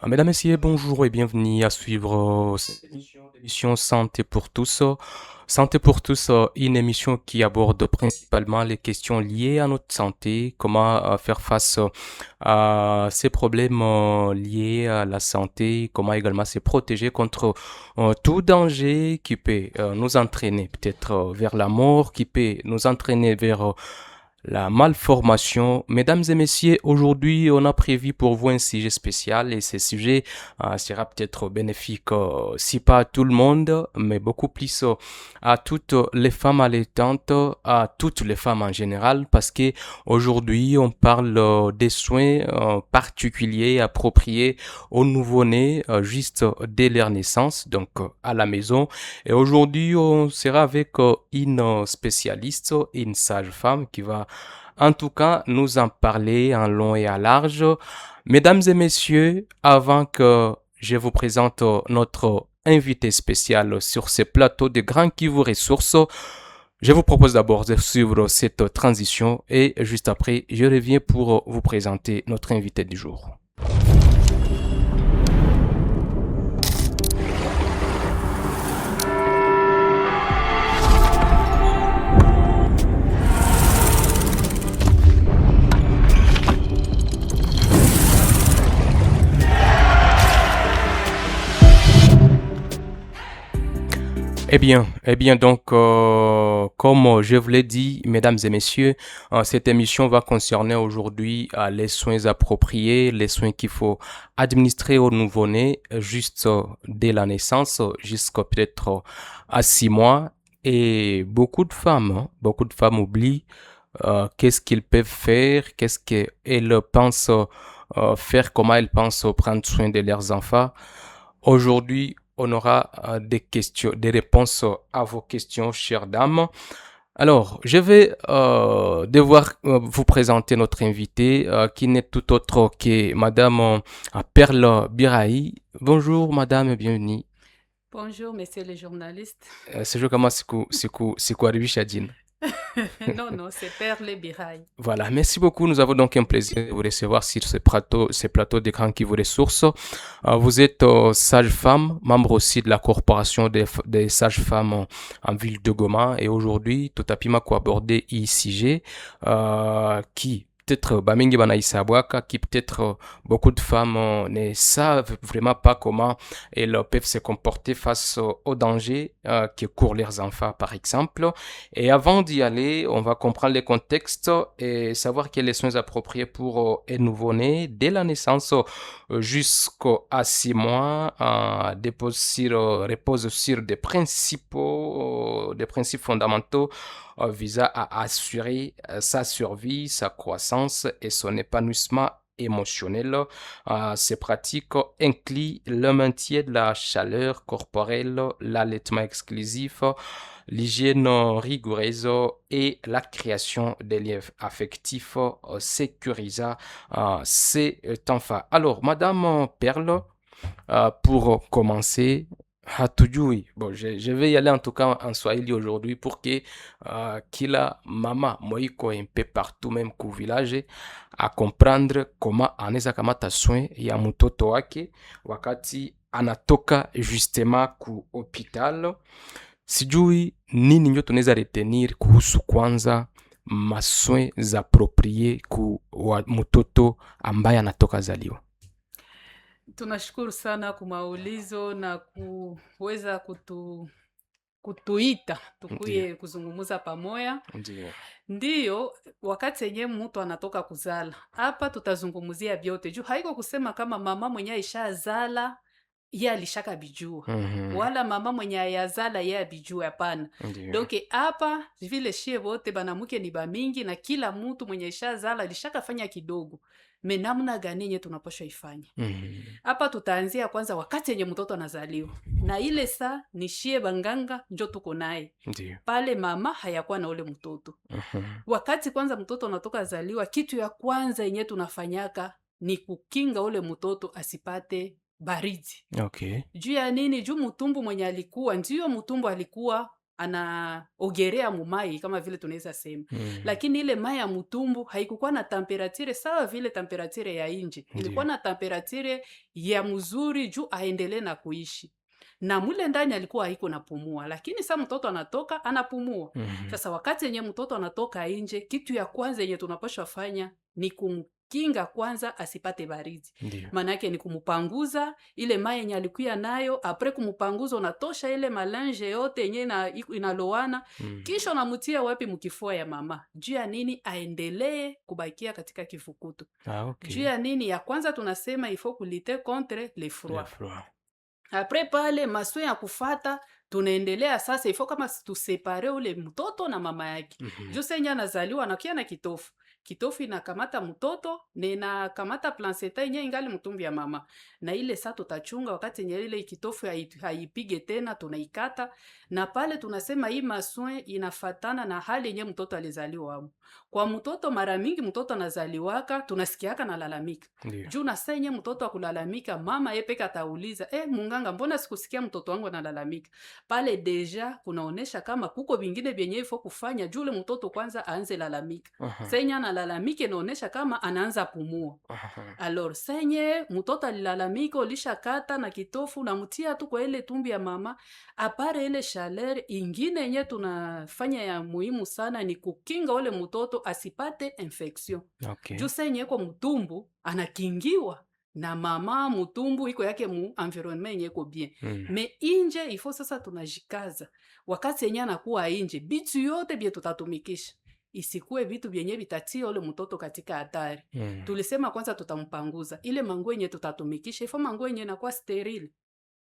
Mesdames, Messieurs, bonjour et bienvenue à suivre cette émission Santé pour tous. Santé pour tous, une émission qui aborde principalement les questions liées à notre santé, comment faire face à ces problèmes liés à la santé, comment également se protéger contre tout danger qui peut nous entraîner peut-être vers la mort, qui peut nous entraîner vers la malformation. Mesdames et messieurs, aujourd'hui, on a prévu pour vous un sujet spécial et ce sujet sera peut-être bénéfique, si pas à tout le monde, mais beaucoup plus à toutes les femmes allaitantes, à toutes les femmes en général, parce que aujourd'hui, on parle des soins particuliers, appropriés aux nouveau-nés juste dès leur naissance, donc à la maison. Et aujourd'hui, on sera avec une spécialiste, une sage-femme qui va en tout cas nous en parler en long et en large. Mesdames et messieurs, avant que je vous présente notre invité spécial sur ce plateau de Grand Kivu Ressources, je vous propose d'abord de suivre cette transition et juste après, je reviens pour vous présenter notre invité du jour. Donc, comme je vous l'ai dit, mesdames et messieurs, cette émission va concerner aujourd'hui les soins appropriés, les soins qu'il faut administrer au nouveau-né juste dès la naissance, jusqu'à peut-être à 6 mois. Et beaucoup de femmes oublient qu'est-ce qu'ils peuvent faire, qu'est-ce qu'elles pensent faire, comment elles pensent prendre soin de leurs enfants. Aujourd'hui, on aura des questions, des réponses à vos questions, chères dames. Alors, je vais devoir vous présenter notre invitée qui n'est tout autre que Madame Perle Birahi. Bonjour Madame et bienvenue. Bonjour, messieurs les journalistes. C'est comment c'est quoi Chadine. Non, non, c'est Perle Biraille. Voilà, merci beaucoup. Nous avons donc un plaisir de vous recevoir sur ce plateau d'écran qui vous ressource. Vous êtes sage-femme, membre aussi de la corporation des sages-femmes en ville de Goma. Et aujourd'hui, tout à pima ko aborder ICG, qui peut-être Bamingi Banaïsa Abouaka, qui peut-être beaucoup de femmes ne savent vraiment pas comment elles peuvent se comporter face aux dangers que courent leurs enfants, par exemple. Et avant d'y aller, on va comprendre les contextes et savoir quels soins appropriés pour un nouveau-né dès la naissance jusqu'à 6 mois. Repose sur des principes fondamentaux visant à assurer sa survie, sa croissance et son épanouissement émotionnel. Ces pratiques incluent le maintien de la chaleur corporelle, l'allaitement exclusif, l'hygiène rigoureuse et la création des liens affectifs sécurisant ces enfants. Alors, Madame Perle, pour commencer, hatujui. Bon, je vais y aller en tout cas en Swahili aujourd'hui pour que kila mama moiko un peu partout même qu'au village à comprendre comment anaweza kamata soin ya mtoto wake wakati anatoka justement ku hospital. Sijui nini ndio tunaweza retenir kuhusu kwanza maswe za approprié ku mtoto ambaye anatoka zaliwa. Tunashukuru sana kwa maulizo na kuweza kutuita tukuye kuzungumuza pamoja. Ndiyo, wakati yenye mtu anatoka kuzala, hapa tutazungumuzia vyote juu haiko kusema kama mama mwenye ishazala ye alishaka bijua wala mama mwenye ayazala ye abijua, hapana. Donc hapa vile shie wote banamuke ni bamingi na kila mtu mwenye ishazala alishaka fanya kidogo, me namna gani yenye tunapaswa ifanya hapa. Tutaanzia kwanza wakati yenye mtoto anazaliwa, na ile saa ni shie banganga njo tuko naye pale, mama hayakuwa na ule mtoto. Wakati kwanza mtoto anatoka zaliwa, kitu ya kwanza yenye tunafanyaka ni kukinga ule mtoto asipate baridi. Okay. Juu ya nini? Juu mtumbu mwenye alikuwa, ndio mtumbu alikuwa anaogerea mumai kama vile tunaweza sema. Lakini ile mai ya mtumbu haikukuwa na temperature sawa vile temperature ya nje. Ilikuwa na temperature ya mzuri juu aendelee na kuishi. Na mule ndani alikuwa haiko napumua, lakini sasa mtoto anatoka anapumua. Sasa wakati yenye mtoto anatoka nje, kitu ya kwanza yenye tunapaswa fanya ni kumkinga kwanza asipate baridi. Maana yake ni kumupanguza ile mai yenye alikuwa nayo, apres kumupanguza unatosha ile malange yote yenye inalowana, kisha unamtia wapi mkifua ya mama. Juu ya nini aendelee kubakia katika kifukutu. Juu ya nini ya kwanza tunasema il faut lutter contre le froid. Apres pale maswe ya kufata tunaendelea sasa ifo kama tusepare ule mtoto na mama yake. Juu senye anazaliwa anakia na kitofu. Kitofu inakamata mtoto na inakamata placenta yenye ingali mtumbi ya mama. Na ile saa tutachunga wakati yenye ile kitofu haipige tena tunaikata. Na pale tunasema hii maswe inafatana na hali yenye mtoto alizaliwa hapo. Kwa mtoto mara mingi mtoto anazaliwaka tunasikiaka na lalamika. Juu na saa yenye mtoto akulalamika mama yepeka atauliza, munganga mbona sikusikia mtoto wangu analalamika? Pale deja kunaonesha kama kuko vingine vyenye ifo kufanya juu ule mtoto kwanza aanze lalamika. Senye analalamika inaonesha kama anaanza pumua. Alors senye mtoto alilalamika ulisha kata na kitofu na mtia tu kwa ile tumbi ya mama, apare ile chaleur ingine yenye tunafanya ya muhimu sana ni kukinga ule mtoto asipate infection. Juu senye kwa mtumbu anakingiwa na mama mutumbu iko yake mu environment yenye iko bien. Me inje ifo sasa tunajikaza. Wakati yenye anakuwa inje, bitu yote bie tutatumikisha. Isikue vitu vyenye vitatia ule mtoto katika hatari. Tulisema kwanza tutampanguza. Ile manguo yenye tutatumikisha, ifo manguo yenye inakuwa sterile.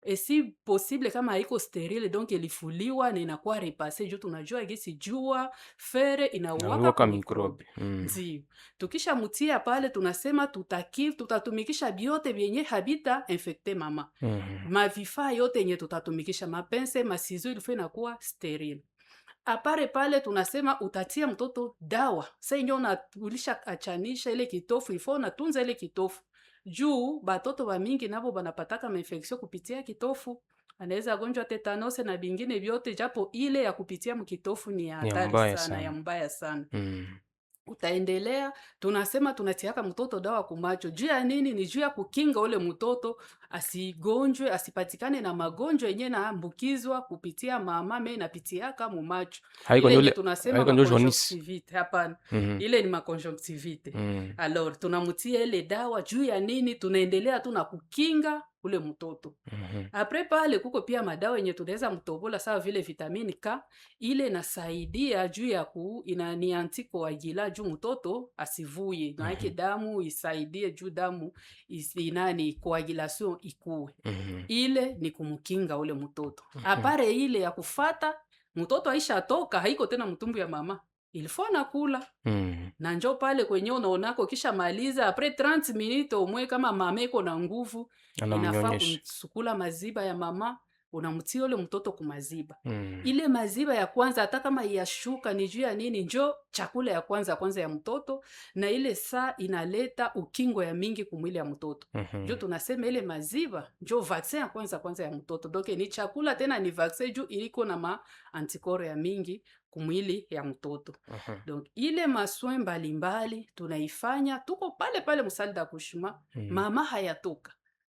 Et si possible kama haiko sterile donc ilifuliwa na inakuwa repasse juu tunajua gisi jua fere inauwaka mikrobi. Ndio. Tukisha mutia pale tunasema tutatumikisha biote vyenye habita infecte mama. Mavifaa yote yenye tutatumikisha mapense, masizo ilifo inakuwa sterile. Apare pale tunasema utatia mtoto dawa. Sasa ndio ulisha achanisha ile kitofu ifo na tunza ile kitofu. Juu batoto ba mingi nabo banapataka infection kupitia kitofu. Anaweza gonjwa tetanose na bingine vyote japo ile ya kupitia mkitofu ni hatari sana, ya mbaya sana. Utaendelea tunasema tunatiaka mtoto dawa kumacho. Juu ya nini? Ni juu ya kukinga ule mtoto asigonjwe, asipatikane na magonjwa yenye naambukizwa kupitia mama me napitia kama macho. Ile tunasema conjonctivite. Hapana. Ile ni conjonctivite. Alors tunamutia ile dawa juu ya nini? Tunaendelea tu na kukinga ule mtoto. Apres pale kuko pia madawa yenye tunaweza mtobola sawa vile vitamini K, ile nasaidia juu ya ni antikoagula juu mtoto asivuye. Na yake damu isaidie juu damu coagulation ikue. Ile ni kumkinga ule mtoto. Apare ile ya kufata mtoto aisha toka haiko tena mtumbu ya mama. Ilifo nakula. Na njo pale kwenye unaonako kisha maliza apres 30 minutes umwe kama mama iko na nguvu inafaa kumsukula maziba ya mama, unamtia ule mtoto kumaziba. Ile maziba ya kwanza hata kama yashuka ni juu ya nini? Njo chakula ya kwanza ya mtoto na ile saa inaleta ukingo ya mingi kumwili ya mtoto. Njo tunasema ile maziba njo vaccin ya kwanza ya mtoto. Donc ni chakula tena ni vaccin juu iliko na antikoro ya mingi kumwili ya mtoto. Donc ile maswe mbalimbali tunaifanya tuko pale musali d'accouchement. Mama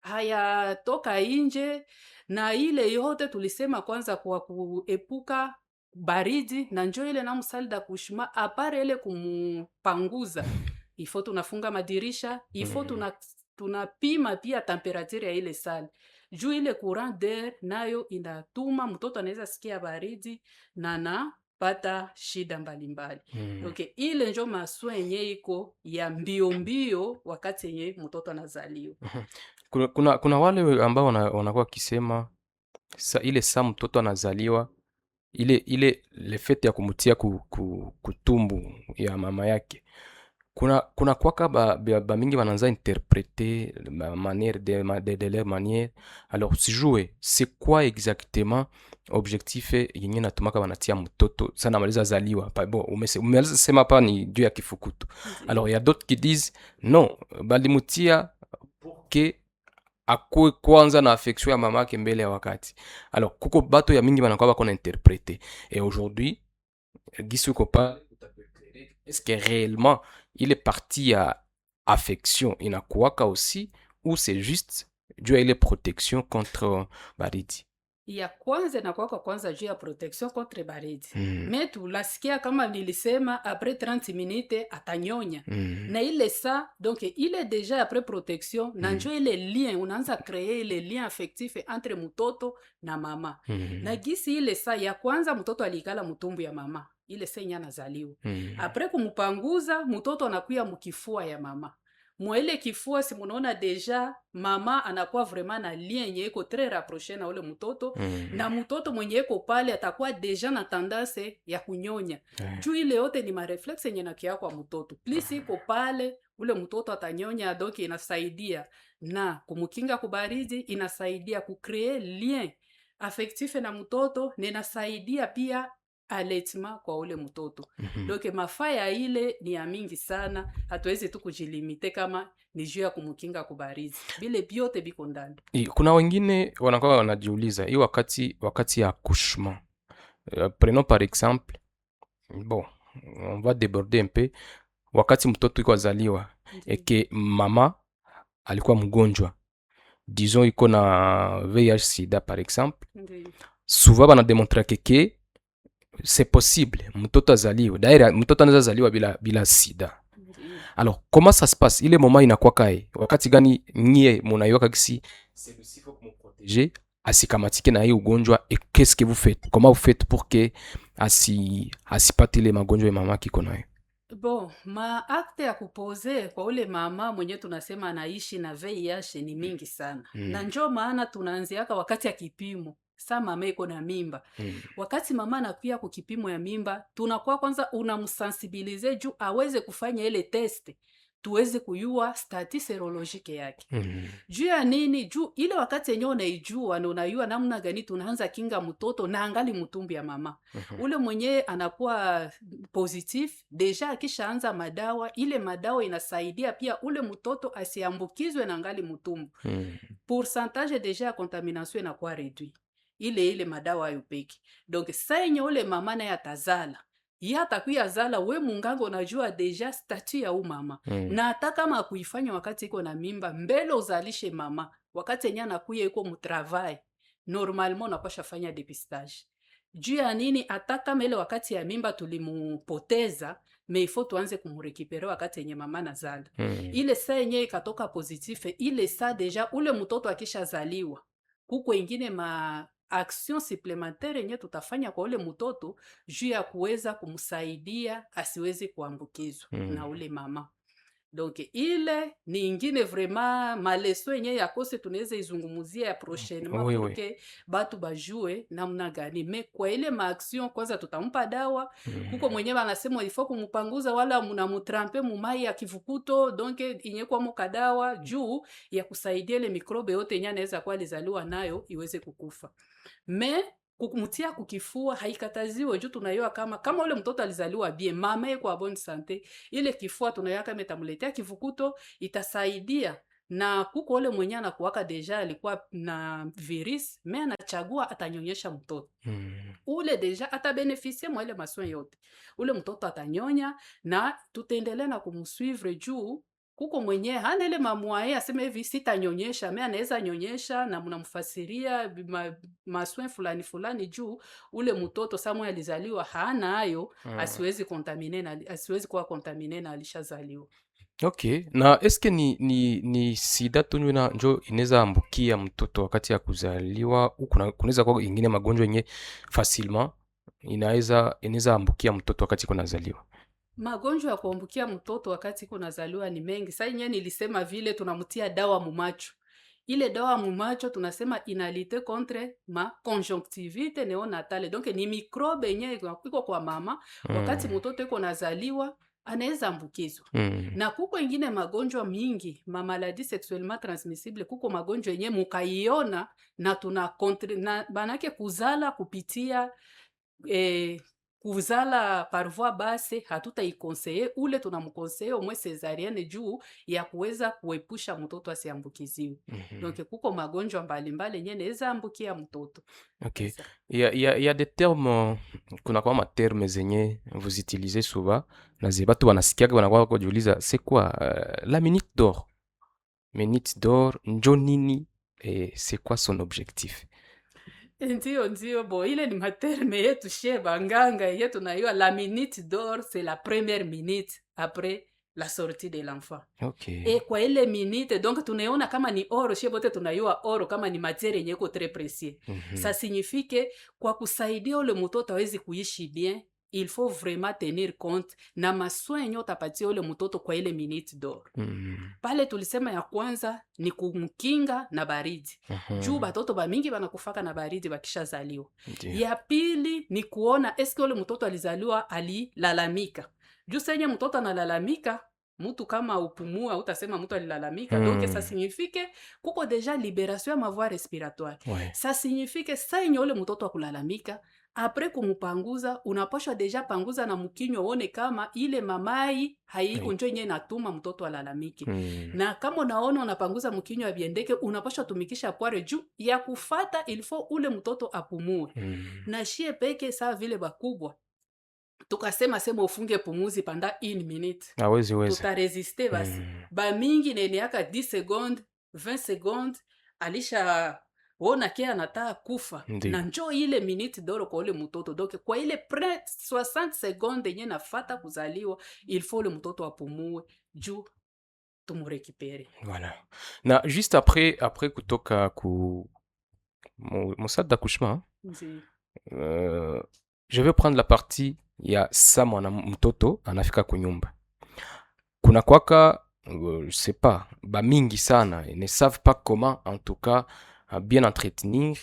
hayatoka nje na ile yote tulisema kwanza kwa kuepuka baridi na njoo ile na musali d'accouchement apare ile kumpanguza. Ifo tunafunga madirisha, ifo tunapima pia temperature ya ile sali. Juu ile courant d'air nayo inatuma mtoto anaweza sikia baridi na pata shida mbalimbali. Okay, ile njo maswe yenye iko ya mbio wakati yenye mtoto anazaliwa. Kuna wale ambao wanakuwa kisema ile saa mtoto anazaliwa ile lefete ya kumutia kutumbu ya mama yake. Kuna kwaka ba mingi wanaanza interpréter manière de leur manière. Alors sijue c'est quoi exactement objectif yenye natumaka wanatia mtoto sana maliza zaliwa. Bon umaliza sema pa ni juu ya kifukutu. Alors il y a d'autres qui disent non, balimutia pour que akuwe kwanza na affection ya mamake mbele ya wakati. Alors kuko bato ya mingi banakuwa bako na interpréter, et aujourd'hui gisi uko pale est-ce que réellement il est parti à affection inakuwaka aussi, ou c'est juste juu ya ile protection contre baridi? Ya kwanza inakuwa kwa kwanza juu ya protection contre baridi. Me tulasikia kama nilisema après 30 minutes atanyonya. Na ile sa, donc il est déjà après protection, na njo ile lien, unaanza créer ile lien affectif entre mtoto na mama. Na gisi ile sa ya kwanza mtoto alikala mutumbu ya mama, ile senya anazaliwa. Après kumupanguza, mtoto anakuya mukifua ya mama. Mwele kifua si munaona deja mama anakuwa vraiment na lien yenye iko très rapproché na ule mtoto, na mtoto mwenye iko pale atakuwa deja na tendance ya kunyonya. Juu ile yote ni mareflexe yenye nakia kwa mtoto. Plus iko pale ule mtoto atanyonya, donc inasaidia na kumukinga kubaridi, inasaidia kucreer lien affectif na mtoto, na inasaidia pia allaitement kwa ule mtoto. Donc mafaya ile ni ya mingi sana, hatuwezi tu kujilimite kama ni juu ya kumukinga kubaridi. Bile biote biko ndani. Kuna wengine wanakuwa wanajiuliza hii wakati ya accouchement. Prenons par exemple, bon, on va déborder un peu, wakati mtoto iko azaliwa eke mama alikuwa mgonjwa, disons iko na VIH sida par exemple, souvent bana démontrer que c'est possible mtoto azaliwe, d'ailleurs mtoto anaweza zaliwa bila sida. Alors comment ça se passe, ile moment inakuwa kai wakati gani nyie munaiweka kisi c'est faut me protéger asikamatike na hii ugonjwa, et qu'est-ce que vous faites, comment vous faites pour que asipate ile magonjwa ya mama kiko nayo? Bon, acte ya kupoze kwa ule mama mwenye tunasema anaishi na VIH ni mingi sana. Na njoo maana tunaanziaka wakati ya kipimo. Sa mama iko na mimba. Wakati mama anakuya kwa kipimo ya mimba, tunakuwa kwanza unamsensibilize juu aweze kufanya ile test, tuweze kuyua stati serologique yake. Juu ya nini? Juu ile wakati yenyewe unaijua na unayua namna gani tunaanza kinga mtoto na angali mtumbi ya mama. Ule mwenye anakuwa positif, deja akishaanza madawa, ile madawa inasaidia pia ule mtoto asiambukizwe na angali mtumbu. Pourcentage deja ya contamination inakuwa réduit. Ile madawa ayo peki. Donc sa yenye ule mama na yatazala, yatakuya zala we mungango unajua deja statut ya mama. Na hata kama kuifanya wakati iko na mimba, mbele uzalishe mama, wakati yenye anakuya iko mutravail, normalement unapasha fanya depistage. Juu ya nini? Hata kama ile wakati ya mimba tulimupoteza, mais il faut tuanze kumurekipere wakati yenye mama nazala. Ile sa yenye ikatoka positif, ile sa deja ule mtoto akisha zaliwa, kuko ingine action supplémentaire yenye tutafanya kwa ule mtoto juu ya kuweza kumsaidia asiweze kuambukizwa na ule mama. Donc ile ni ingine vraiment maleso yenye yakose tunaweza izungumuzia ya prochainement pour que batu bajue namna gani. Mais kwa ile maaction kwanza tutampa dawa. Kuko mwenyewe anasema il faut kumupanguza wala mnamutrampe mumai ya kivukuto, donc inye kwa mukadawa juu ya kusaidia ile mikrobe yote yenye anaweza kuwa alizaliwa nayo iweze kukufa. Mais kumutia kukifua haikataziwe juu tunayua kama ule mtoto alizaliwa bien, mama yako bonne santé, ile kifua tunayua kama itamuletea kivukuto, itasaidia. Na kuko ule mwenye anakuwaka deja alikuwa na virus, mais anachagua atanyonyesha mtoto. Ule deja atabeneficie mwa ile masoin yote. Ule mtoto atanyonya na tutaendelea na kumsuivre juu kuko mwenye hana ile mamwaye aseme hivi sitanyonyesha, mais anaweza nyonyesha na mnamfasiria maswin fulani juu ule mtoto samwe alizaliwa hana hayo, asiwezi contaminer na asiwezi kuwa contaminer na alishazaliwa. Okay, na eske ni sida tu njo inaweza ambukia mtoto wakati ya kuzaliwa, au kunaweza kuwa ingine magonjwa yenye facilement inaweza ambukia mtoto wakati kunazaliwa? Magonjwa ya kuambukia mtoto wakati kunazaliwa ni mengi. Sasa yenyewe nilisema vile tunamtia dawa mumacho. Ile dawa mumacho tunasema inalite contre ma conjonctivite neonatale. Donc ni microbe yenyewe iko kwa mama wakati mtoto iko nazaliwa anaweza ambukizwa. Na kuko ingine magonjwa mingi, ma maladie sexuellement transmissible, kuko magonjwa yenyewe mukaiona na tuna banake kuzala kupitia kuzala par voie basse hatutaikonseye, ule tunamkonseye umwe cesarienne juu ya kuweza kuepusha mtoto asiambukiziwe. Donc kuko magonjwa mbalimbali yenye inaweza ambukia mtoto. Ok. Il y a des termes, kuna kwa termes zenye vous utilisez souvent na zebatu wanasikiaga wanakuwa kujiuliza c'est quoi la minute d'or? Minute d'or njo nini et c'est quoi son objectif? Ndio bo, ile ni materme yetu she banganga yetu tunaiwa. La minute d'or c'est la première minute après la sortie de l'enfant. Okay. Et kwa ile minute donc tunaona kama ni oro, she bote tunaiwa oro kama ni matière yenye iko très précieux. Ça signifie que kwa kusaidia ule mtoto awezi kuishi bien, il faut vraiment tenir compte na maswa yenye utapatia ule mtoto kwa ile minute d'or. Pale tulisema ya kwanza ni kumkinga na baridi. Juu batoto ba mingi banakufaka na baridi bakishazaliwa. Ya pili ni kuona eske ule mtoto alizaliwa alilalamika. Juu senye mtoto analalamika, mtu kama upumua utasema mtu alilalamika. Donc ça signifie kuko deja libération ya ma voie respiratoire. Ouais. Ça signifie senye ule mtoto akulalamika, apres kumupanguza unapashwa deja panguza na mkinyo uone kama ile mamai haiko njo yenye natuma mtoto alalamike. Na kama unaona unapanguza mkinyo abiendeke, unapashwa tumikisha poire juu ya kufata il faut ule mtoto apumue. Na shie peke saa vile bakubwa tukasema sema ufunge pumuzi panda 1 minute. Hawezi weza. Tutaresiste basi. Ba mingi neneaka 10 secondes, 20 secondes alisha wona kia anataka kufa. Na njo ile minute d'oro kwa ule mtoto. Donc kwa ile 60 secondes yenye nafata kuzaliwa, il faut le mtoto apumue juu tumurekipere. Voilà. Na juste après kutoka mon salle d'accouchement, je vais prendre la partie ya sa mwana mtoto anafika kunyumba. Kuna kwaka je sais pas, ba mingi sana ne savent pas comment en tout cas bien entretenir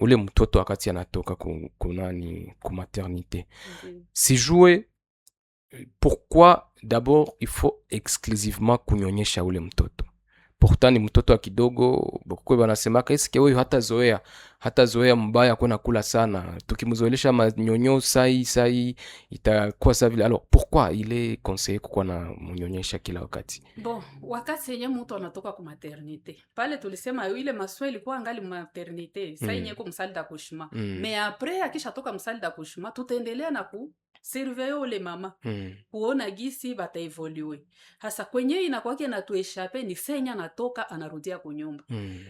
ule mtoto wakati anatoka kunani ku maternité. Si jouer, pourquoi d'abord il faut exclusivement kunyonyesha ule mtoto? Pourtant ni mtoto wa kidogo, bokwe banasemaka eske huyu hatazoea mbaya kuna kula sana. Tukimzoelesha manyonyo sai itakuwa sawa vile. Alors pourquoi il est conseillé kuwa na mnyonyesha kila wakati? Bon, wakati yenye mtu anatoka ku maternité, pale tulisema ile maswali ilikuwa ngali maternité, sai yenye ku msalle d'accouchement. Mais après akishatoka msalle d'accouchement, tutaendelea na surveiller ule mama. Kuona gisi bata evolue. Hasa kwenye inakuwa na tueshape ni senya natoka anarudia kunyumba.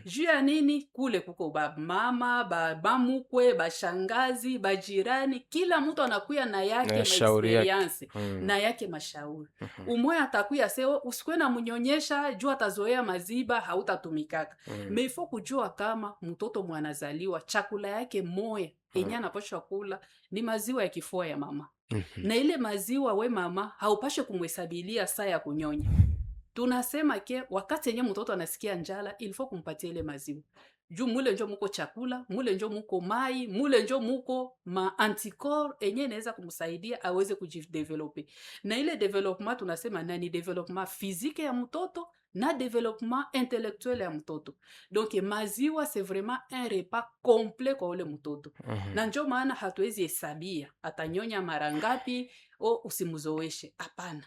Juu ya nini? Kule kuko ba mama, ba mukwe, ba shangazi, ba jirani, kila mtu anakuya na yake experience, na yake mashauri. Umoya atakuya seo usikwe na mnyonyesha juu atazoea maziba hautatumikaka. Mais il faut kujua kama mtoto mwanazaliwa chakula yake moya enya anapashwa kula ni maziwa ya kifua ya mama. Na ile maziwa we mama haupashe kumhesabilia saa ya kunyonya. Tunasema ke wakati yenye mtoto anasikia njala il faut kumpatia ile maziwa. Juu mule njo muko chakula, mule njo muko mai, mule njo muko ma anticorps enye inaweza kumsaidia aweze kujideveloper. Na ile development tunasema nani development physique ya mtoto na development intellectuel ya mtoto. Donc maziwa c'est vraiment un repas complet kwa ule mtoto. Na njo maana hatuwezi hesabia atanyonya mara ngapi au usimzoeshe. Hapana.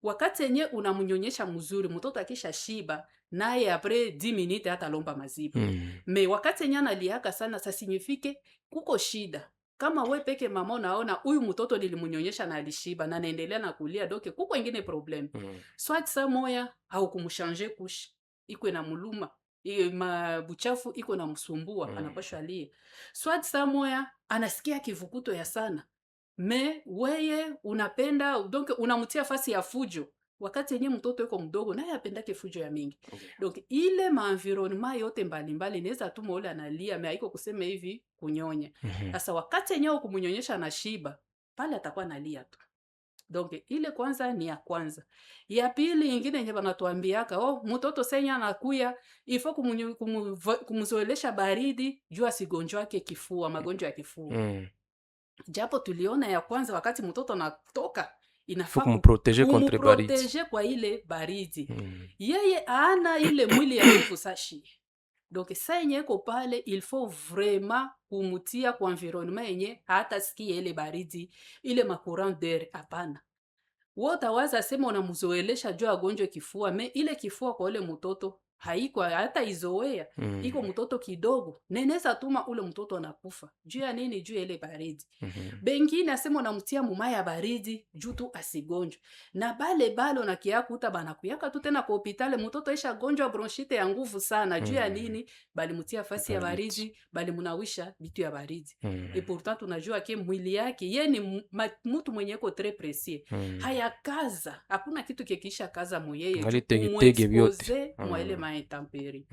Wakati yenye unamnyonyesha mzuri mtoto akisha shiba naye après 10 minutes hata lomba maziba. Mais wakati yenye analiaka sana ça signifie kuko shida. Kama we peke mama unaona huyu mtoto nilimnyonyesha na alishiba na naendelea na kulia, donc kuko ingine problem. Soit sa moya au kumchanger couche iko na muluma, mabuchafu iko na msumbua anapashwa alie. Soit sa moya anasikia kivukuto ya sana. Me weye unapenda donc unamtia fasi ya fujo wakati yenye mtoto yuko mdogo naye apendake fujo ya mingi. Donc ile environnement yote mbalimbali inaweza tuma ule analia mais haiko kusema hivi kunyonya. Sasa wakati yenye ukumunyonyesha na shiba pale atakuwa analia tu. Donc ile kwanza ni ya kwanza. Ya pili nyingine yenye banatuambiaka mtoto senya anakuya ifo kumzoelesha baridi juu asigonjwa yake kifua, magonjwa ya kifua. Japo tuliona ya kwanza wakati mtoto anatoka inafaa kumproteger contre baridi. Kumproteger kwa ile baridi. Yeye ana ile mwili ya nguvu sashi. Donc sa yenye iko pale il faut vraiment kumutia kwa environnement yenye hata sikia ile baridi ile macourant d'air, hapana. Wewe utawaza sema unamzoelesha juu agonjwe kifua, me ile kifua kwa ule mtoto haiko hata izoea. Iko mtoto kidogo, neneza tuma ule mtoto anakufa. Juu ya nini? Juu ile baridi. Bengine asema unamtia mumaya ya baridi juu tu asigonjwe. Na bale unakiakuta banakuyaka tu tena kwa hospitali mtoto aisha gonjwa bronchite ya nguvu sana. Juu ya nini? Bali mutia fasi ya baridi, bali munawisha bitu ya baridi. Et pourtant tunajua ke mwili yake ye ni mtu mwenye ko très précis. Haya kaza, hakuna kitu kekisha kaza moyeye kumwexpose mwa ile maintemperi.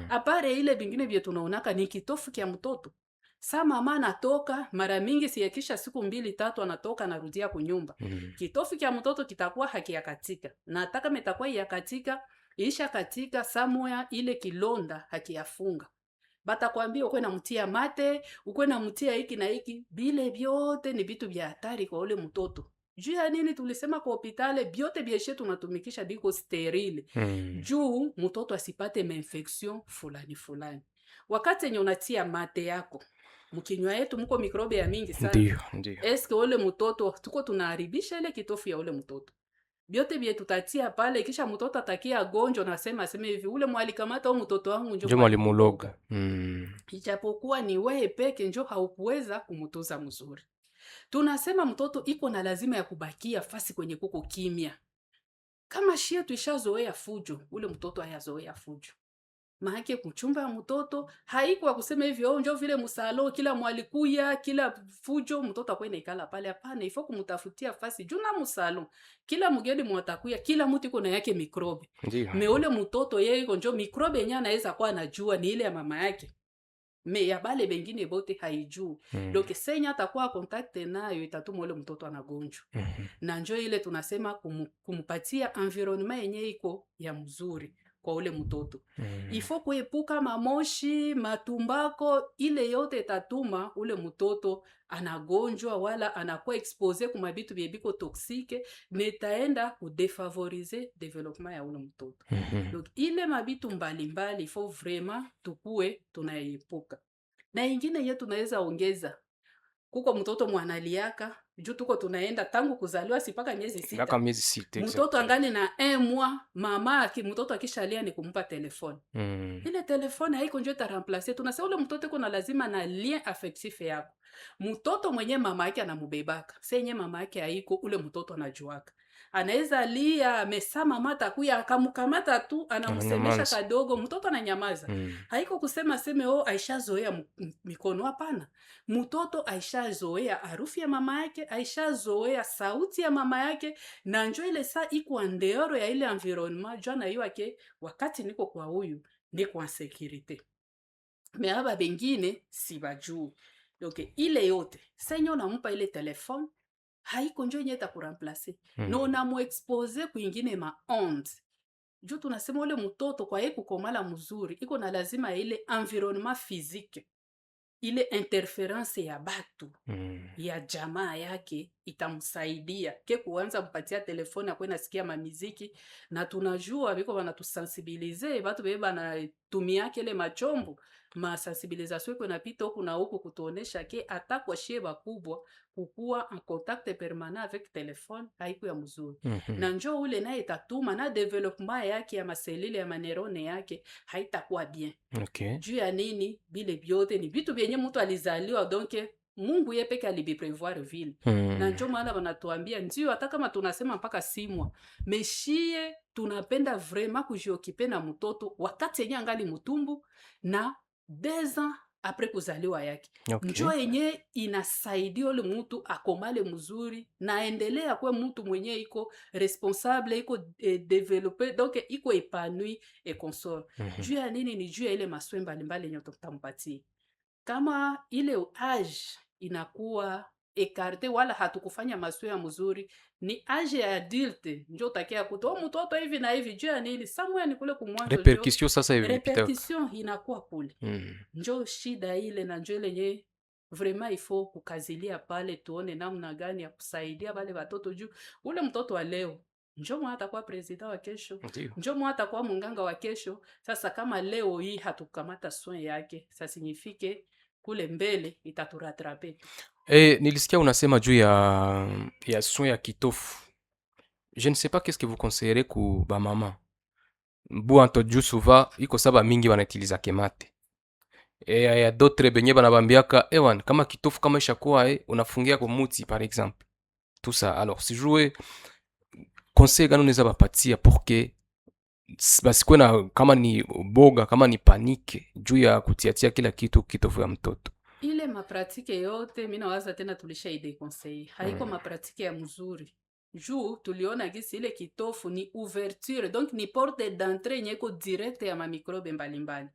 Apare ile bingine vye tunaonaka ni kitofu kia mtoto. Sa mama anatoka, mara mingi siyakisha siku 2-3 anatoka anarudia kunyumba. Kitofu kia mtoto kitakuwa hakiyakatika. Na ataka metakuwa yakatika, isha katika samoya ile kilonda hakiyafunga. Bata kuambia ukwe na mtia mate, ukwe na mtia hiki na hiki, bile vyote ni vitu vya hatari kwa ule mtoto. Juu ya nini tulisema kwa hospitali biote bieshe tunatumikisha biko sterile. Juu mtoto asipate mainfection fulani. Wakati yenye unatia mate yako, mkinywa yetu mko mikrobe ya mingi sana. Ndiyo. Eske ule mtoto tuko tunaharibisha ile kitofu ya ule mtoto. Biote bie tutatia pale kisha mtoto atakia gonjwa na sema hivi ule mwalikamata au mtoto wangu Njo mwalimuloga. Ijapokuwa ni wewe peke njo haukuweza kumutunza mzuri. Tunasema mtoto iko na lazima ya kubakia fasi kwenye kuko kimya. Kama shie tuishazoea fujo, ule mtoto hayazoea fujo. Maana kuchumba ya mtoto haiko kusema hivyo njo vile musalo kila mwalikuya kila fujo mtoto akwenda ikala pale, hapana. Ifo kumtafutia fasi juu na musalo kila mgeni mwatakuya kila mtu iko na yake mikrobe. Me ule mtoto yeye iko njo mikrobe yenyewe anaweza kuwa anajua ni ile ya mama yake. Me ya bale bengine bote haijuu. Donc senya atakuwa contact nayo itatuma ule mtoto anagonjwa. Na njo ile tunasema kumupatia environment yenye iko ya mzuri kwa ule mtoto. Ifo kuepuka mamoshi, matumbako, ile yote itatuma ule mtoto anagonjwa wala anakuwa expose kuma bitu biko toksike, netaenda kudefavorize development ya ule mtoto. Donc ile mabitu mbalimbali ifo vraiment tukue tunaepuka. Na ingine yetu tunaweza ongeza. Kuko mtoto mwanaliaka, juu tuko tunaenda tangu kuzaliwa sipaka miezi 6. Mpaka miezi 6. Mtoto angali na 1 mois, mama mtoto akishalia ni kumpa telefone. Ile telefone haiko njo ita-remplacer. Tunasema ule mtoto kuna lazima na lien affectif yako. Mtoto mwenye mama yake anamubebaka. Senye mama yake haiko ule mtoto anajuaka. Anaweza lia mesa mama atakuya akamkamata tu anamsemesha kadogo mtoto ananyamaza. Haiko kusema aishazoea mikono, hapana. Mtoto aishazoea harufu ya mama yake, aishazoea sauti ya mama yake, na njoo ile saa iko ndeoro ya ile environnement jana hiyo yake wakati niko kwa huyu niko en sécurité. Me aba bengine si bajuu. Donc ile yote senyo unampa ile telefone haiko njo nyeta kuramplace. No unamuexpose kuingine onde. Juu tunasema ule mtoto kwa yeku komala mzuri, iko na lazima ile environnement physique. Ile interference ya batu, ya jamaa yake, itamsaidia. Ke kuanza mpatia telefone akwe nasikia mamiziki, na tunajua biko banatusensibilize, batu bebe banatumia kele machombo, masensibilisation iko napita huku na huku kutuonesha ke ata kwa shie bakubwa kukua en contact permanent avec telefone haiku ya mzuri. Na njo ule naye itatuma na development yake ya maselile ya manerone yake haitakuwa bien. Juu ya nini? Bile biote ni bitu byenye mtu alizaliwa, donc Mungu yeye peke alibiprevoir vile. Na njo maana wanatuambia ndio hata kama tunasema mpaka 6 mois, meshie tunapenda vraiment kujiokipe na mtoto wakati yenye angali mtumbu na 2 ans apres kuzaliwa yake. Njo yenye inasaidia ule mtu akomale mzuri na endelea kwa mtu mwenye iko responsable, iko developer, donc iko épanoui et consort. Juu ya nini? Ni juu ya ile maswe mbalimbali yenye tutampatia. Kama ile age inakuwa ekarte wala hatukufanya maswe ya mzuri, ni age ya adulte njo takia kutoa mtoto hivi na hivi. Juu ya nini? Somewhere ni kule kumwanzo repercussion sasa hivi repercussion inakuwa kule. Njo shida ile na njo ile nye vraiment ifo kukazilia pale tuone namna gani ya kusaidia wale watoto juu ule mtoto wa leo njo mwa atakuwa president wa kesho, Ndio. njo mwa atakuwa munganga wa kesho. Sasa kama leo hii hatukamata soin yake, ça signifie kule mbele itaturatrape tu. Nilisikia unasema juu ya soin ya kitofu. Je ne sais pas qu'est-ce que vous conseillerez ku ba mama. Bu antoju souvent iko saba mingi wanautiliza kemate. Ya d'autres benye banabambiaka ewan kama kitofu kama ishakuwa unafungia kwa muti par exemple. Tout ça. Alors si jouer conseil gani unaweza bapatia pour que basikuwe na kama ni boga kama ni panike juu ya kutiatia kila kitu kitofu ya mtoto. Ile mapratike yote mina waza tena tulisha ide conseil. Haiko mapratike ya mzuri. Juu tuliona gisi ile kitofu ni ouverture, donc ni porte d'entrée nyeko direct ya mamikrobe mbalimbali.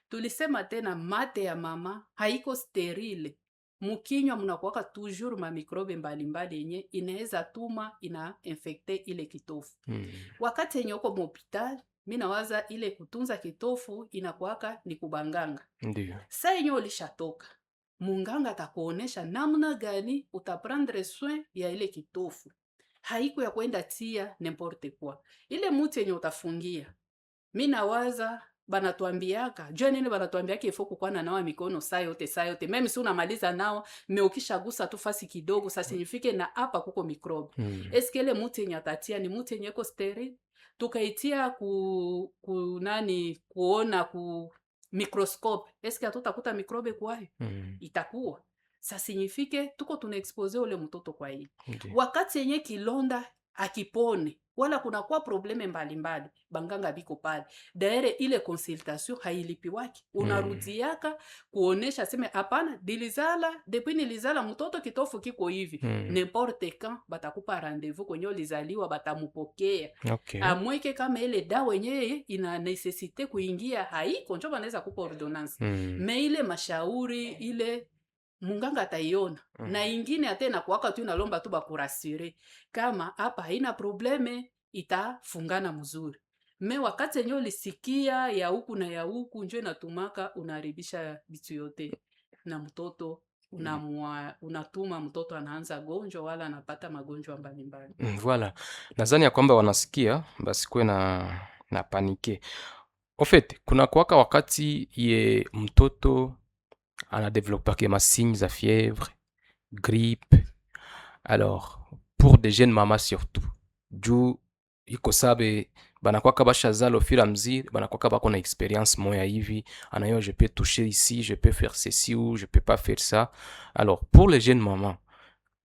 Tulisema tena mate ya mama haiko sterile. Mukinywa munakuwaka toujours mamikrobe mbalimbali yenye inaweza tuma ina infecte ile kitofu. Wakati yenye uko mhospitali, mina waza ile kutunza kitofu inakuwaka ni kubanganga. Ndio. Sa yenye ulishatoka, munganga atakuonesha namna gani utaprendre soin ya ile kitofu. Haiko ya kwenda tia n'importe quoi. Ile muti yenye utafungia, mina waza banatuambiaka, jua nini banatuambiaka ifo kukwana nawa mikono saa yote. Meme si unamaliza nawa, meukishagusa tu fasi kidogo, sa signifike na hapa kuko mikrobe. Eske ile muti yenye atatia ni muti yenye iko sterile? Tukaitia kuona ku microscope, eske hatutakuta mikrobe kwayo? Itakuwa. Sa signifike tuko tunaexpose ule mtoto kwa hii. Wakati yenye kilonda akipone, wala kuna kwa probleme mbalimbali, banganga biko pale. Daere ile consultation hailipiwaki. Unarudiaka kuonesha seme hapana, dilizala, depuis nilizala mtoto kitofu kiko hivi. N'importe quand batakupa rendez-vous kwenye ulizaliwa batamupokea. Okay. Amweke kama ile dawa yenyewe ina necessite kuingia haiko, njo banaweza kupa ordonnance. Me ile mashauri ile munganga ataiona. Na ingine atena kuwaka tu inalomba tu bakurasire kama hapa haina probleme, itafungana mzuri. Me wakati yenyewe ulisikia ya huku na ya huku, njo inatumaka unaharibisha vitu yote na mtoto, unatuma mtoto anaanza gonjwa wala anapata magonjwa mbalimbali. Voilà. Nadhani ya kwamba wanasikia basikuwe na panike. En fait, kuna kuwaka wakati ye mtoto anadevelopake ma signes za fièvre, grippe. Alors, pour des jeunes mamans surtout, juu iko sabe banakwaka bashazala au fur et à mesure, banakwaka bako na expérience moya hivi, anayo je peux toucher ici, je peux faire ceci ou je peux pas faire ça. Alors, pour les jeunes mamans,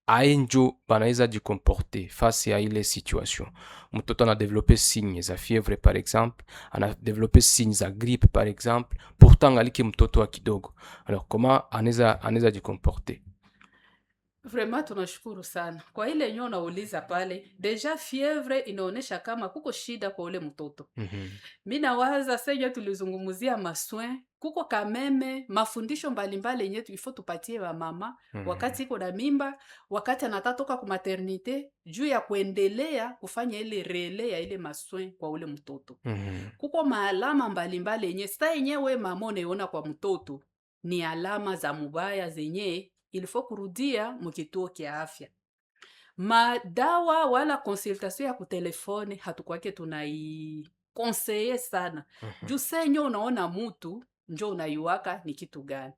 aenjo banaweza jicomporter face à ile situation. Mtoto ana développé signes za fièvre par exemple, ana développé signes za grippe par exemple, pourtant aliki mtoto wa kidogo. Alors comment anaweza jicomporter? Vraiment tunashukuru sana. Kwa ile yenyewe unauliza pale, deja fievre inaonesha kama kuko shida kwa ule mtoto. Mina waza senye tulizungumuzia maswin, kuko kameme mafundisho mbalimbali yenye tulifo tupatie wa mama, wakati iko na mimba, wakati anatatoka ku maternite, juu ya kuendelea kufanya ile rele ya ile maswin kwa ule mtoto. Kuko maalama mbalimbali yenye, sta yenye we mama unaona kwa mtoto, ni alama za mubaya zenye ilifo kurudia mkituo kia afya. Madawa wala consultation ya kutelefone hatukwake tunaikonseye sana. Juu senyo unaona mutu, njo unayuwaka ni kitu gani.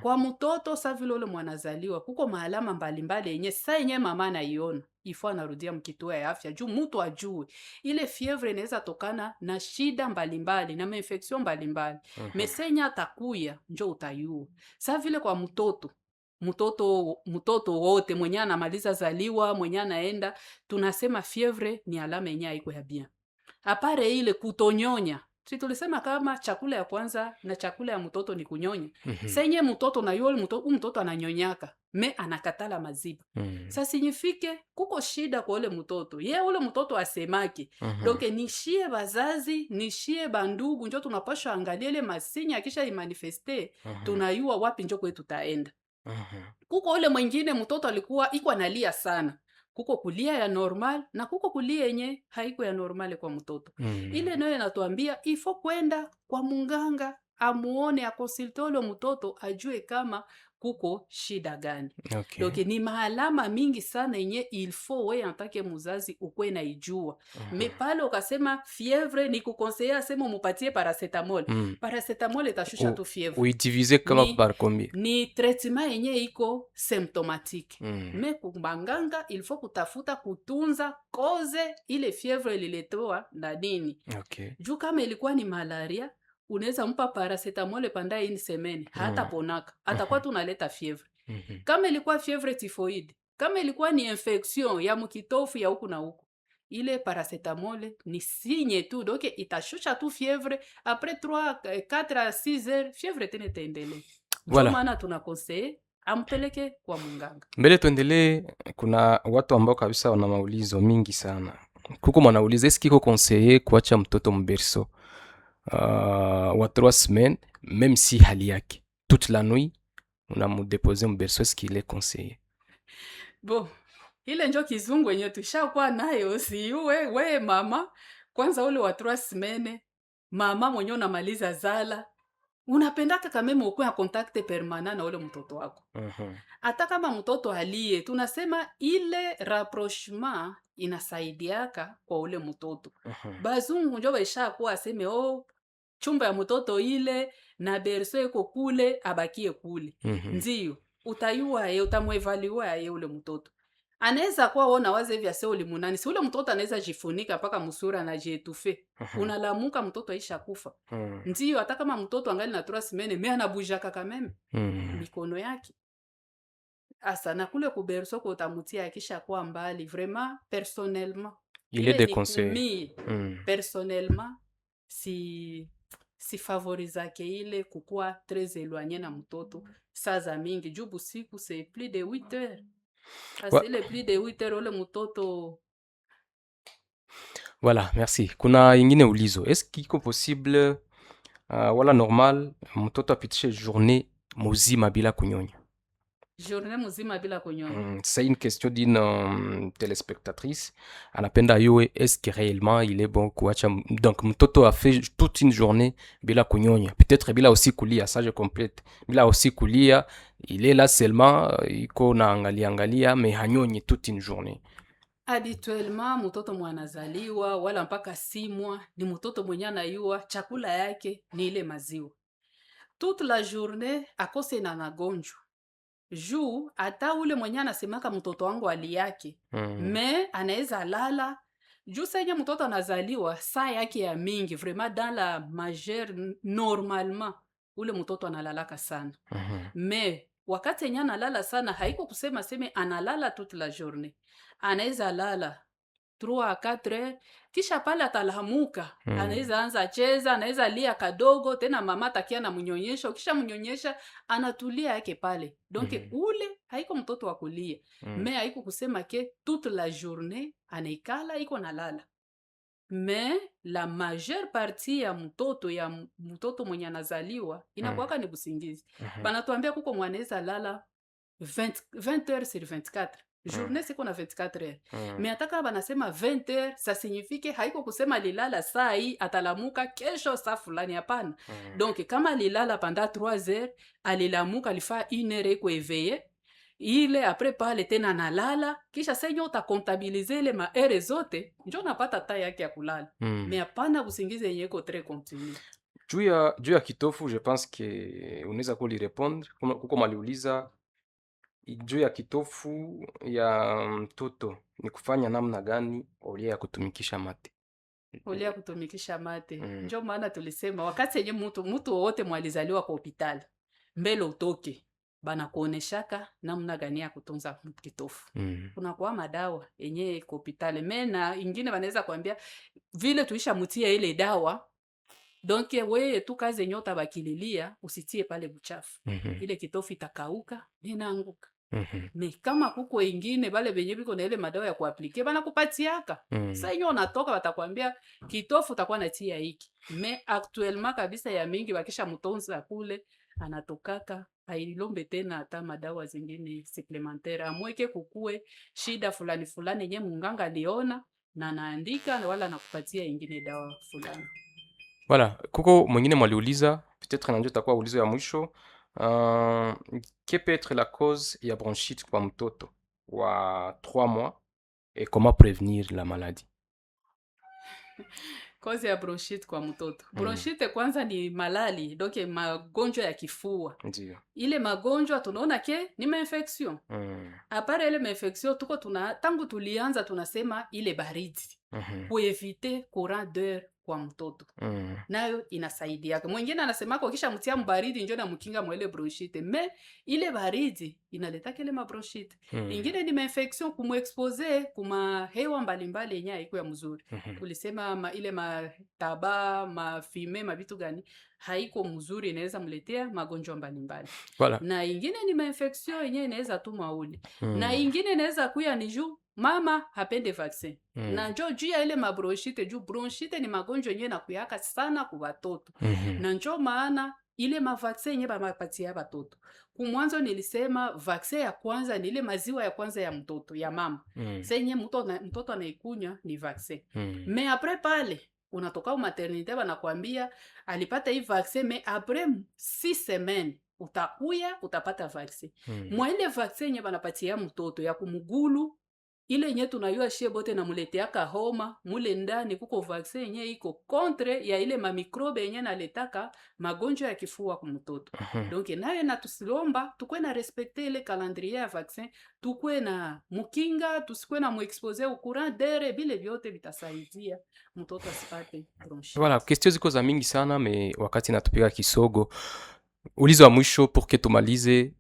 Kwa mtoto sa vile ule mwanazaliwa, kuko maalama mbalimbali yenye, sa yenye mama na iona, ifo anarudia mkituo ya afya. Juu mutu ajue, ile fievre inaweza tokana na shida mbalimbali, na mainfection mbalimbali. Mesenya atakuya, njo utayua. Sa vile kwa mtoto wote mwenye anamaliza zaliwa, mwenye anaenda, tunasema fievre ni alama yenye haiko ya bien. Apare ile kutonyonya, si tulisema kama chakula ya kwanza na chakula ya mtoto ni kunyonya. Senye mtoto na yule mtoto ananyonyaka, me anakatala maziba. Sa signifike kuko shida kwa ule mtoto. Ye ule mtoto asemake. Donc nishie bazazi, nishie bandugu, njo tunapaswa angalia ile masinya kisha imanifeste, tunayua wapi njo kwetu taenda. Kuko ule mwingine mtoto alikuwa iko analia sana. Kuko kulia ya normal na kuko kulia yenye haiko ya normal kwa mtoto. Ile nayo inatuambia ifo kwenda kwa munganga, amuone, akonsulte ule mtoto, ajue kama kuko shida gani. Okay. Donc ni maalama mingi sana yenye il faut we antake muzazi ukwe na ijua. Me pale ukasema fievre ni kukonseye asema umupatie paracetamol. Paracetamol itashusha tu fievre. Uitivise kama par combien? Ni traitement yenye iko symptomatique. Me kubanganga il faut kutafuta kutunza koze ile fievre ililetoa na nini. Okay. Juu kama ilikuwa ni malaria, unaweza mpa paracetamol panda une semaine, hata ponaka, atakuwa tunaleta fievre. Kama ilikuwa fievre typhoid, kama ilikuwa ni infection ya mukitofu ya huku na huku, ile paracetamol ni signe tu, donc itashusha tu fievre, après 3, 4 à 6 heures, fievre tena itaendelea. Voilà. Maana tunakonseye ampeleke kwa munganga. Mbele tuendelee, kuna watu ambao kabisa wana maulizo mingi sana. Kuko mwanauliza eski iko conseiller kuacha mtoto mberso wa 3 semaines même si hali yake toute la nuit unamudepose mberso, eski ile conseiller? Bon, ile njo kizungu yenye tushakuwa nayo, si we mama kwanza ule wa 3 semaines mama mwenye unamaliza zala unapendaka kameme ukuwe na contact permanent na ule mtoto wako. Hata kama mtoto alie, tunasema ile rapprochement inasaidiaka kwa ule mtoto. Bazungu njo baisha kuwa aseme chumba ya mtoto ile na berso iko kule abakie kule. Ndio utayua ye, utamwevaluwa ye ule mtoto. Anaweza kuwa wona waze vya seo limunani. Si ule mtoto anaweza jifunika paka musura na jietufe. Unalamuka mtoto aisha kufa. Ndio hata kama mtoto angali na 3 semaines me anabujaka kameme. Mikono yake. Asa na kule kuberso kwa utamutia akisha kuwa mbali. Vraiment personnellement. Il est des conseils. Personnellement si favorisake ile kukua très éloigné na mtoto. Saza mingi jubu siku c'est plus de 8 heures. Asile plus de 8 heures ole mtoto. Voilà, merci. Kuna ingine ulizo. Est-ce qu'il est possible wala normal mtoto apitishe journée muzima bila kunyonya? Journée muzima bila kunyonya. C'est une question d'une téléspectatrice. Anapenda yowe, est-ce que réellement il est bon kuacha, donc mtoto a fait toute une journée bila kunyonya, peut-être bila aussi kulia, ça je complète, bila aussi kulia, il est là seulement iko na angalia mais hanyonye toute une journée. Habituellement mtoto mwanazaliwa wala mpaka 6 mois ni mtoto mwenye anayua chakula yake ni ile maziwa toute la journée, akose na nagonjwa juu hata ule mwenye anasemaka mtoto wangu ali yake me anaweza lala juu senye mtoto anazaliwa saa yake ya mingi vraiment dans la majeure normalement ule mtoto analalaka sana me wakati yenye analala sana haiko kusema seme analala toute la journée, anaweza lala 3 à 4 heures kisha pale atalamuka anaweza anza cheza, anaweza lia kadogo tena mama takia na mnyonyesha, kisha mnyonyesha anatulia yake pale donc ule haiko mtoto wa kulia mais haiko kusema ke toute la journée anaikala iko nalala. Mais la majeure partie ya mtoto mwenye anazaliwa inakuwaka ni busingizi. Banatuambia kuko mwanaweza lala 20 heures sur 24. Journée siko na 24 heures. Mais ataka banasema 20 heures, ça signifie haiko kusema lilala saa hii atalamuka kesho saa fulani, hapana. Donc kama lilala pendant 3 heures, alilamuka alifa 1 heure iko éveillé, ile après pale tena nalala, kisha senyo utakontabilize ile maere zote, njo napata ta yake ya kulala. Mais hapana usingizi yenye iko très continu. Juu ya kitofu, je pense que unaweza kuli répondre kuko maliuliza juu ya kitofu ya mtoto ni kufanya namna gani olia ya kutumikisha mate? Olia kutumikisha mate. Njo maana tulisema wakati yenye mtu wote mwalizaliwa kwa hospitali, mbele utoke bana kuoneshaka namna gani ya kutunza kitofu. Kuna kwa madawa yenye kwa hospitali mena ingine wanaweza kuambia vile tuisha mutia ile dawa, donc wewe tu kazi nyota bakililia usitie pale buchafu. Ile kitofu itakauka inaanguka. Me kama kuko ingine bale benye biko na ile madawa ya kuaplike bana kupatiaka. Sasa hiyo unatoka watakwambia kitofu utakuwa natia hiki. Me actuellement kabisa ya mingi bakisha mtonza kule anatokaka hailombe tena hata madawa zingine supplementaire, amweke kukue shida fulani fulani yenye munganga aliona na naandika wala nakupatia ingine dawa fulani. Voilà, kuko mwingine mwaliuliza, peut-être nanjo takuwa ulizo ya mwisho, Que peut être la cause ya bronchite kwa mtoto wa 3 mois et comment prévenir la maladie? Kozi ya bronchite kwa mtoto. Bronchite kwanza ni malali, donc magonjwa ya kifua. Ndiyo. Ile magonjwa tunaona ke ni mainfection. Apare ile mainfection tuko tangu tulianza tunasema ile baridi. Kuevite courant d'air kwa mtoto. Nayo inasaidia. Mwingine anasema kwa kisha mtia mbaridi njoo na mkinga mwa ile bronchite. Me ile baridi inaleta kile mabronchite. Ingine ni infection kumexpose kuma hewa mbalimbali yenye haiko ya mzuri. Tulisema ile mataba, mafime, mabitu gani haiko mzuri inaweza mletea magonjwa mbalimbali. Voilà. Na ingine ni infection yenye inaweza tuma uli. Na ingine inaweza kuya ni juu mama hapende vaccine. Na njoo juu ya ile mabronchite, juu bronchite ni magonjwa yenye nakuyaka sana kwa watoto. Na njoo maana ile mavaccine yenye bamapatia watoto. Kumwanzo nilisema vaccine ya kwanza ni ile maziwa ya kwanza ya mtoto, ya mama. Senye mtoto anaikunywa ni vaccine. Mais après pale unatoka maternité banakwambia alipata hii vaccine mais après 6 semaines utapata vaccine. Mwa ile vaccine yenye banapatia mtoto ya kumugulu ile yenye tunayua shie bote na muleteaka homa, mule ndani kuko vaccine yenye iko contre ya ile mamikrobe yenye naletaka magonjwa ya kifua kwa mtoto. Donc nawe na tusilomba tukwe na respecter ile calendrier ya vaccine, tukwe na mukinga, tusikwe na muexpose au courant d'air, bile vyote vitasaidia mtoto asipate bronchite. Voilà, question ziko za mingi sana me wakati natupiga kisogo. Ulizo wa mwisho pour que tumalize,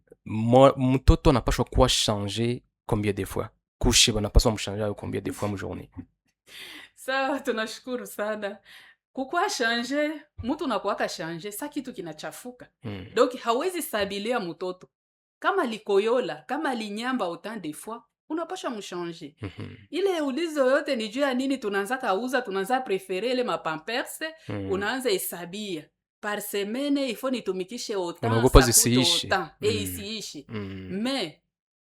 mtoto anapashwa kuwa changer combien de fois? Kushe banapaswa mshangaa combien de fois mjournée? Sawa, tunashukuru sana. Kukua changer, mtu unakuwaka changer, sa kitu kinachafuka. Donc hawezi sabilia mtoto. Kama likoyola, kama linyamba autant de fois, unapasha mchanger. Ile ulizo yote ni juu ya nini tunaanza kauza, tunaanza preferer ile mapampers, unaanza hesabia. Par semaine, il faut nitumikishe autant, unaogopa zisiishi. Isiishi. Mais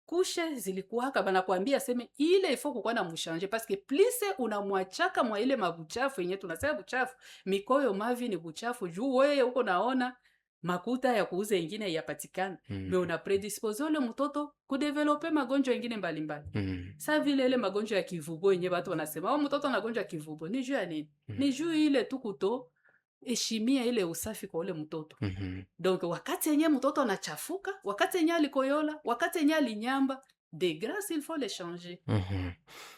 kushe zilikuwaka banakwambia seme ile ifo kukwa na mshanje parce que plus unamwachaka mwa ile mabuchafu yenye tunasema buchafu, mikoyo mavi ni buchafu juu wewe uko naona makuta ya kuuza ingine yapatikana. Me una predispose ule mtoto kudevelope magonjwa ingine mbalimbali. Sa vile ile magonjwa ya kivubo yenye watu wanasema mtoto anagonjwa kivubo ni juu ya nini? Ni juu ile tukuto heshimia ile usafi kwa ule mtoto. Donc wakati yenye mtoto anachafuka, wakati yenye alikoyola, wakati yenye alinyamba, de grâce il faut les changer.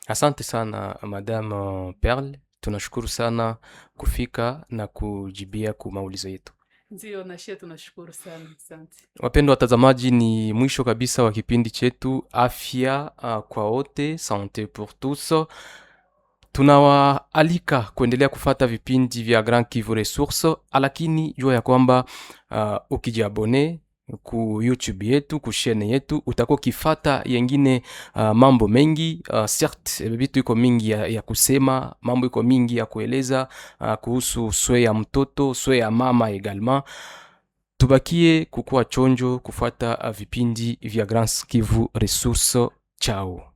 Asante sana Madame Perle, tunashukuru sana kufika na kujibia ku maulizo yetu. Ndio, nashia tunashukuru sana. Asante. Wapendwa watazamaji, ni mwisho kabisa wa kipindi chetu Afya kwa wote, Santé pour tous. Tunawaalika kuendelea kufata vipindi vya Grand Kivu Resource, lakini jua ya kwamba ukijiabone ku YouTube yetu, ku chaîne yetu, utakuwa kifata yengine mambo mengi. Certes, vitu iko mingi ya kusema, mambo iko mingi ya kueleza kuhusu swe ya mtoto, swe ya mama également. Tubakie kukua chonjo kufuata vipindi vya Grand Kivu Resource. Ciao.